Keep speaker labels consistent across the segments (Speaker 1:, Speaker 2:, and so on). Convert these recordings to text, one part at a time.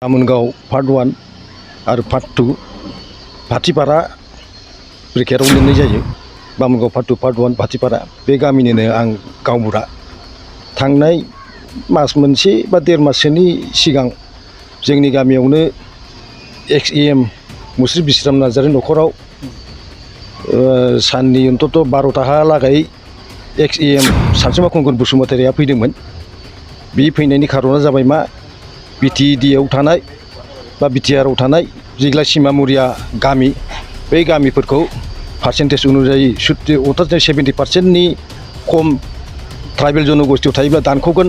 Speaker 1: Bamongaon part 1 आरो part 2 भाटिपारा ब्रेकेटआव लिरनाय जायो। बामोनगाव पार्ट 2 पार्ट 1 भाटिपारा बे गामिनिनो आं गावबुरा। थांनाय मास मोनसे बा देर माससोनि सिगां जोंनि गामियावनो एक्स एम मुस्रि बिस्राम नार्जारि न'खराव साननि अन्तत 12टाहालागै एक्स एम सानसुमा कंकन बसुमतारिया फैदोंमोन। बे फैनायनि खारना जाबाय मा बिटिएडिआव थानाय बा बिटिआरआव थानाय जिग्ला सिमामुरिया गामि बै गामिफोरखौ पार्सेन्टेज अनुजायै 70% खम ट्राइबेल जनगोष्ठीयाव थायोब्ला दानख'गोन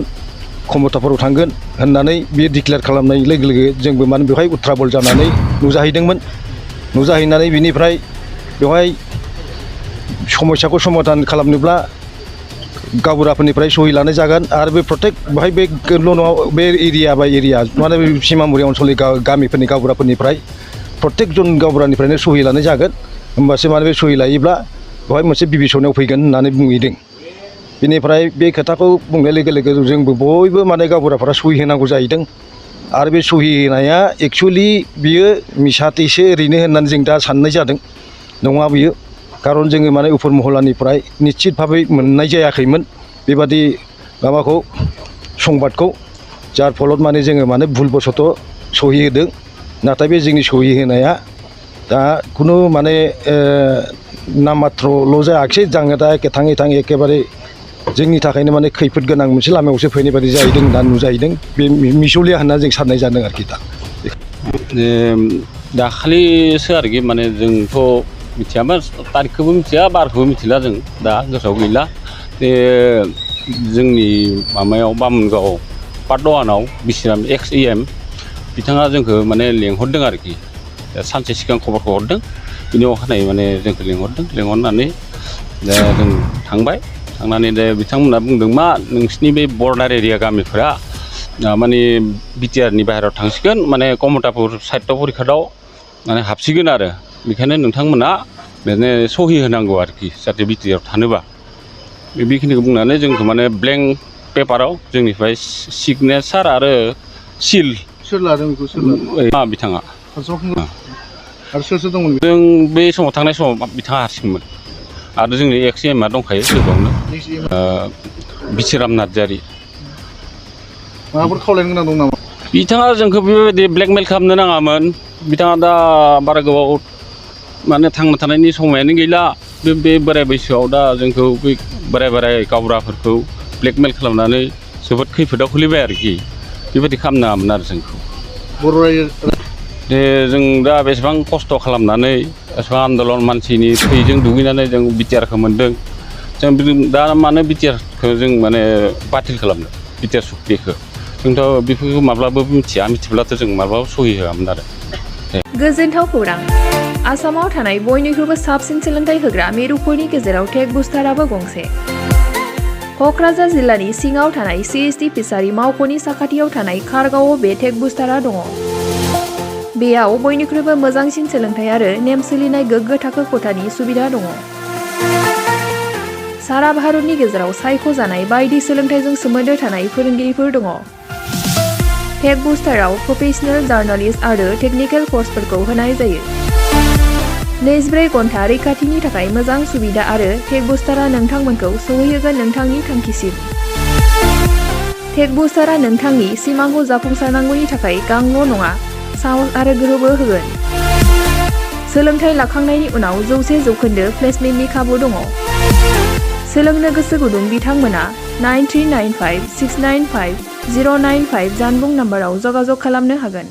Speaker 1: क्षमताफोराव थांगोन होननानै बियो डिक्लेयार खालामनाय लोगो लोगो जोंबो माने बेवहाय उथ्राबल जानानै नुजाहैनानै बिनिफ्राय बेवहाय समस्याखौ समाधान खालामनोब्ला गावबुराफोरनिफ्राय सहि लानाय जागोन आरो बे प्रटेक्ट बेवहाय बेल' नङा बे एरिया बाय एरिया माने सिमामुरि ओनसोलनि गामिफोरनि गावबुराफोरनिफ्राय प्रत्येकजन गावबुरानिफ्रायनो सहि लानाय जागोन। होमबासो माने बे सहि लायोब्ला बेवहाय मोनसे बिबिसनायाव फैगोन होननानै बुंहैदों। बेनिफ्राय बे खोथाखौ बुंनाय लोगो लोगो जोंबो बयबो माने गावबुराफोरा सहि होनांगौ जाहैदों आरो बे सहि होनाया एक्सुवेलि बियो मिसाथैसो ओरैनो होननानै जों दा साननाय जादों। नङा बियो खारन जोङो माने उफुर महलानिफ्राय निश्चित भाबै मोननाय जायाखैमोन बेबादि माबाखौ संबादखौ जार फलत माने जोङो माने भुलबसत' सहि होदों। नाथाय बे जोंनि सहि होनाया दा खुनु माने नाम मात्रल' जायाखिसै जोङो दा थाङै थाङै एखेबारे जोंनि थाखायनो माने खैफोद गोनां मोनसे लामायावसो फैनाय बायदि जाहैदों दा नुजाहैदों। बे मिसलिया होनना जों साननाय जादों आरोखि दा।
Speaker 2: दाखालिसो आरोखि माने जोंथ' मिथियामोन तारिखखौबो मिथिया बारखौबो मिथिला जों दा गोसोआव गैला। बे जोंनि माबायाव बामोनगाव पार्ट 1आव बिसिराम एक्स एम बिथाङा जोंखौ माने लेंहरदों आरोखि सानसे सिगां खबरखौ हरदों। बिनि अखानायै माने जोंखौ लेंहरनानै जों थांबाय। थांनानै बिथांमोना बुंदों मा नोंसिनि बे बर्डार एरिया गामिफोरा माने बिटिआरनि बाहेरायाव थांसिगोन माने कमतापुर साहित्य परिषदआव माने हाबसिगोन आरो बेखायनो नोंथांमोना बिदिनो सहि होनांगौ आरोखि जाहाथे बिटिआर थानोबा बेखिनिखौ बुंनानै जोंखौ माने ब्लेंक पेपाराव जोंनिफ्राय सिगनेसार आरो सिल
Speaker 3: सोर लादों बेखौ सोर लादों
Speaker 2: बिथाङा
Speaker 3: आरो सोर दंमोन
Speaker 2: जों बे समाव थांनाय समाव बिथाङा हारसिंमोन आरो जोंनि एक्स एमआ दंखायो लोगोआवनो बिसिराम नार्जारि।
Speaker 3: माबाफोर खावलायनो गोनां दं नामा?
Speaker 2: बिथाङा जोंखौ बेबायदि ब्लेकमेल खालामनो नाङामोन। बिथाङा दा बारा गोबाव माने थांना थानायनि समायानो गैला। बे बोराय बैसोआव दा जोंखौ बै बोराय गावबुराफोरखौ ब्लेकमेल खालामनानै जोबोद खैफोदाव खोलैबाय आरोखि बेबायदि खालामनो नाङामोन आरो जोंखौ।
Speaker 3: बर' रायजो
Speaker 2: जों दा बेसेबां खस्थ' खालामनानै बेसेबां आन्दलन मानसिनि थैजों दुगैनानै जों बिटिआरखौ मोन्दों। जों दा मानो बिटिआरखौ जों माने बातिल खालामनो बिटिआर सुक्तिखौ जोंथ' बेफोरखौ माब्लाबो मिथिब्लाथ' जों माब्लाबा सहि होआमोन आरो।
Speaker 4: गोजोनथाव खौरां आसामाव थानाय बयनिख्रुइबो साबसिन सोलोंथाइ होग्रा मिरुफोरनि गेजेराव टेक बुस्टाराबो गंसे। क'क्राझार जिल्लानि सिङाव थानाय CST फिसारि मावख'नि साखाथियाव थानाय खारगावआव बे टेक बुस्टारा दङ। बेयाव बयनिख्रुइबो मोजांसिन सोलोंथाइ आरो नेम सोलिनाय गोग्गो थाखो खथानि सुबिदा दङ। सारा भारतनि गेजेराव सायख'जानाय बायदि सोलोंथाइजों सोमोन्दो थानाय फोरोंगिरिफोर दङ। टेक बुस्टाराव प्रफेशनेल जार्नालिस्ट आरो टेकनिकेल कर्सफोरखौ होनाय जायो। 24 घन्टा रैखाथिनि थाखाय मोजां सुबिदा आरो टेक बुस्टारा नोंथांमोनखौ सौहैहोगोन नोंथांनि थांखिसिम। टेक बुस्टारा नोंथांनि सिमांखौ जाफुंसारनांगौनि थाखाय गांल' नङा साहस आरो गोहोबो होगोन। सोलोंथाइ लाखांनायनि उनाव 100% प्लेसमेन्टनि खाबु दङ। सोलोंनो गोसो गुदुं बिथांमोना 9395695095 जानबुं नाम्बाराव जगाजग खालामनो हागोन।